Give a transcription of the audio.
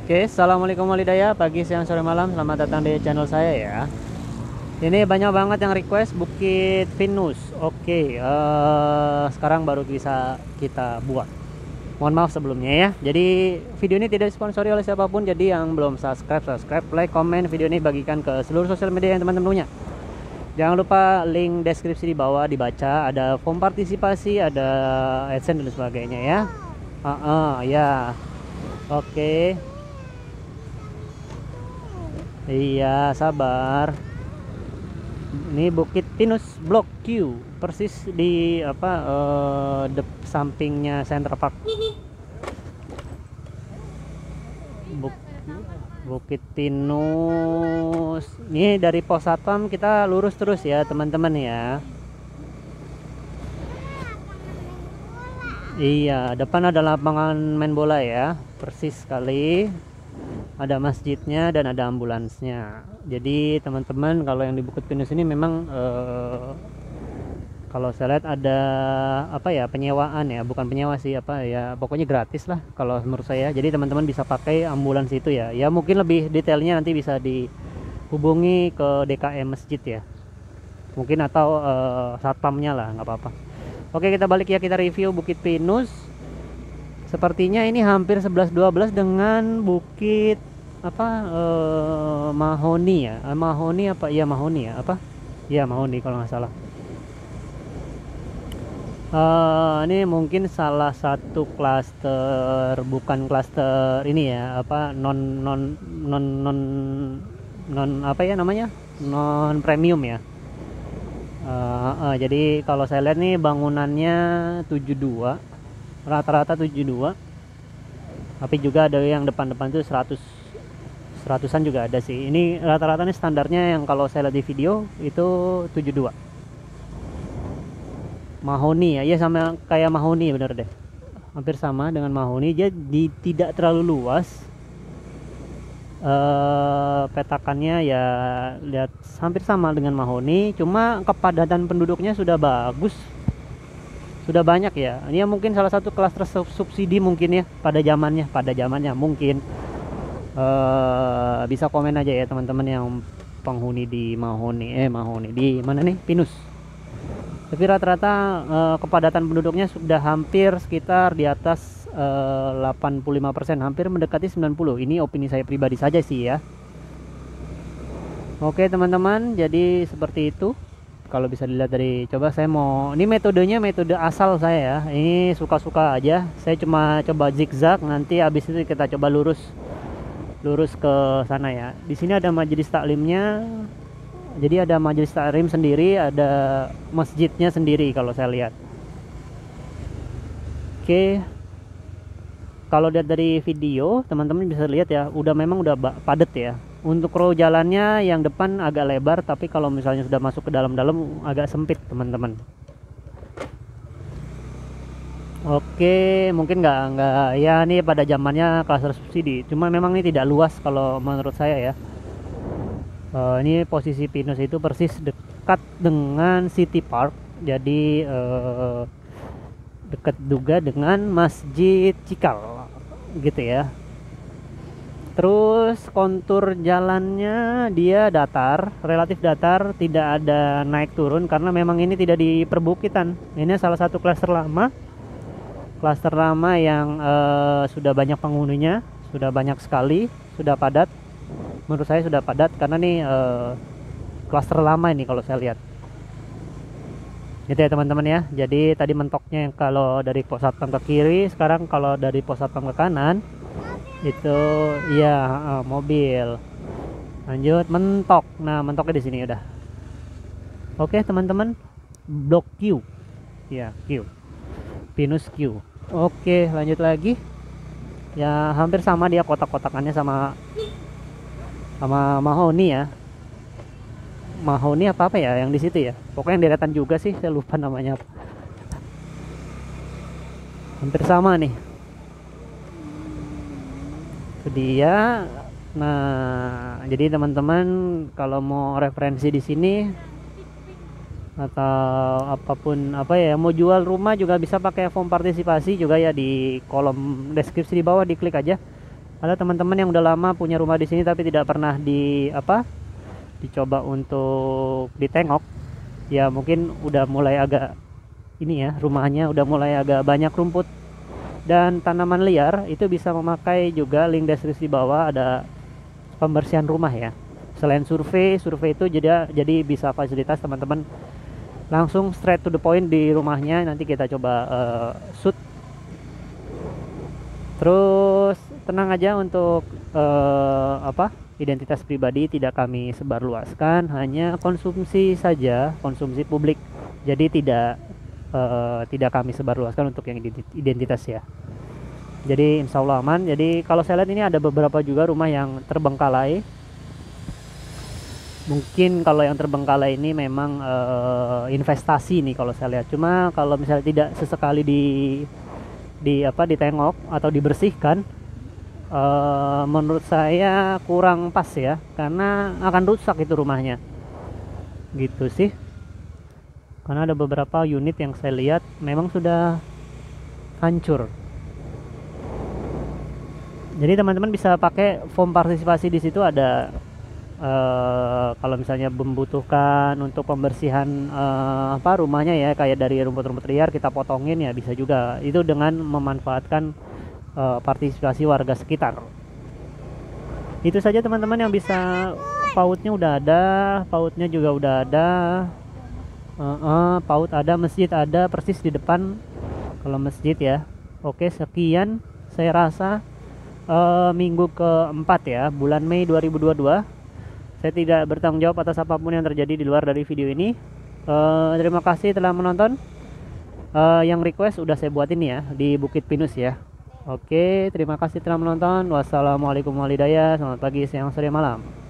Oke, assalamualaikum walidaya, pagi, siang, sore, malam. Selamat datang di channel saya ya. Ini banyak banget yang request Bukit Pinus. Oke, sekarang baru bisa kita buat. Mohon maaf sebelumnya ya. Jadi video ini tidak disponsori oleh siapapun. Jadi yang belum subscribe, like, komen video ini, bagikan ke seluruh sosial media yang teman-teman punya. Jangan lupa link deskripsi di bawah dibaca. Ada form partisipasi, ada AdSense dan sebagainya ya. Ya. Oke. Iya, sabar. Ini Bukit Pinus Blok Q, persis di sampingnya Center Park. Bukit Pinus. Ini dari pos satpam kita lurus terus ya, teman-teman ya. Iya, depan ada lapangan main bola ya, persis sekali. Ada masjidnya dan ada ambulansnya. Jadi teman-teman, kalau yang di Bukit Pinus ini memang kalau saya lihat ada penyewaan ya, bukan penyewa sih, pokoknya gratis lah kalau menurut saya. Jadi teman-teman bisa pakai ambulans itu ya. Ya mungkin lebih detailnya nanti bisa dihubungi ke DKM masjid ya, mungkin, atau satpamnya lah, nggak apa-apa. Oke, kita balik ya, kita review Bukit Pinus. Sepertinya ini hampir 11-12 dengan Bukit Mahoni ya. Mahoni apa? Iya, Mahoni ya. Apa? Iya, Mahoni kalau nggak salah. Ini mungkin salah satu klaster, bukan klaster ini ya, non non non non non apa ya namanya? Non premium ya. Jadi kalau saya lihat nih bangunannya 72, rata-rata 72, tapi juga ada yang depan-depan itu 100-an juga ada sih. Ini rata-rata nih standarnya yang kalau saya lihat di video itu 72. Mahoni ya, iya sama kayak Mahoni, bener deh, hampir sama dengan Mahoni. Jadi tidak terlalu luas. Petakannya ya lihat hampir sama dengan Mahoni, cuma kepadatan penduduknya sudah bagus, sudah banyak ya. Ini mungkin salah satu klaster subsidi mungkin ya pada zamannya mungkin. Bisa komen aja ya teman-teman yang penghuni di Mahoni di mana nih, Pinus. Tapi rata-rata kepadatan penduduknya sudah hampir sekitar di atas 85%, hampir mendekati 90. Ini opini saya pribadi saja sih ya. Oke teman-teman, jadi seperti itu. Kalau bisa dilihat dari, coba saya mau, ini metodenya metode asal saya ya. Ini suka-suka aja. Saya cuma coba zigzag, nanti habis itu kita coba lurus ke sana ya. Di sini ada majelis taklimnya. Jadi ada majelis taklim sendiri, ada masjidnya sendiri kalau saya lihat. Oke. Kalau lihat dari video, teman-teman bisa lihat ya, memang udah padat ya. Untuk row jalannya yang depan agak lebar, tapi kalau misalnya sudah masuk ke dalam-dalam agak sempit, teman-teman. Oke, mungkin nggak ya, ini pada zamannya klaster subsidi. Cuma memang ini tidak luas kalau menurut saya ya. Ini posisi Pinus itu persis dekat dengan City Park, jadi dekat juga dengan Masjid Cikal gitu ya. Terus kontur jalannya dia datar, relatif datar, tidak ada naik turun karena memang ini tidak di perbukitan. Ini salah satu klaster lama yang sudah banyak penghuninya, sudah banyak sekali, sudah padat. Menurut saya sudah padat karena nih klaster lama ini kalau saya lihat. Gitu ya teman-teman ya. Jadi tadi mentoknya yang kalau dari pos satpam ke kiri, sekarang kalau dari pos satpam ke kanan itu ya mobil. Lanjut mentok. Nah, mentoknya di sini udah. Oke teman-teman, Blok Q. Ya, Q. Pinus Q. Oke, lanjut lagi. Ya hampir sama dia kotak-kotakannya sama Mahoni ya. Mahoni apa ya yang di situ ya, pokoknya yang deretan juga sih, saya lupa namanya apa. Hampir sama nih itu dia. Nah, jadi teman-teman kalau mau referensi di sini atau apapun mau jual rumah juga bisa pakai form partisipasi juga ya, di kolom deskripsi di bawah diklik aja. Ada teman-teman yang udah lama punya rumah di sini tapi tidak pernah dicoba untuk ditengok, ya mungkin udah mulai agak ini ya, rumahnya udah mulai agak banyak rumput dan tanaman liar. Itu bisa memakai juga link deskripsi di bawah, ada pembersihan rumah ya. Selain survei itu jadi bisa fasilitas teman-teman langsung straight to the point di rumahnya. Nanti kita coba shoot. Terus tenang aja untuk identitas pribadi tidak kami sebarluaskan, hanya konsumsi saja, konsumsi publik. Jadi tidak kami sebarluaskan untuk yang identitas ya. Jadi insya Allah aman. Jadi kalau saya lihat ini ada beberapa juga rumah yang terbengkalai. Mungkin kalau yang terbengkalai ini memang investasi nih kalau saya lihat. Cuma kalau misalnya tidak sesekali ditengok atau dibersihkan, menurut saya kurang pas ya, karena akan rusak itu rumahnya gitu sih. Karena ada beberapa unit yang saya lihat memang sudah hancur. Jadi teman-teman bisa pakai form partisipasi di situ. Ada kalau misalnya membutuhkan untuk pembersihan rumahnya ya, kayak dari rumput-rumput liar kita potongin ya, bisa juga itu dengan memanfaatkan partisipasi warga sekitar. Itu saja teman-teman yang bisa. Pautnya udah ada, pautnya juga udah ada, paut ada, masjid ada persis di depan kalau masjid ya. Oke, sekian saya rasa minggu keempat ya, bulan Mei 2022. Saya tidak bertanggung jawab atas apapun yang terjadi di luar dari video ini. Terima kasih telah menonton. Yang request udah saya buatin ya di Bukit Pinus ya. Oke, terima kasih telah menonton. Wassalamualaikum warahmatullahi wabarakatuh. Selamat pagi, siang, sore, malam.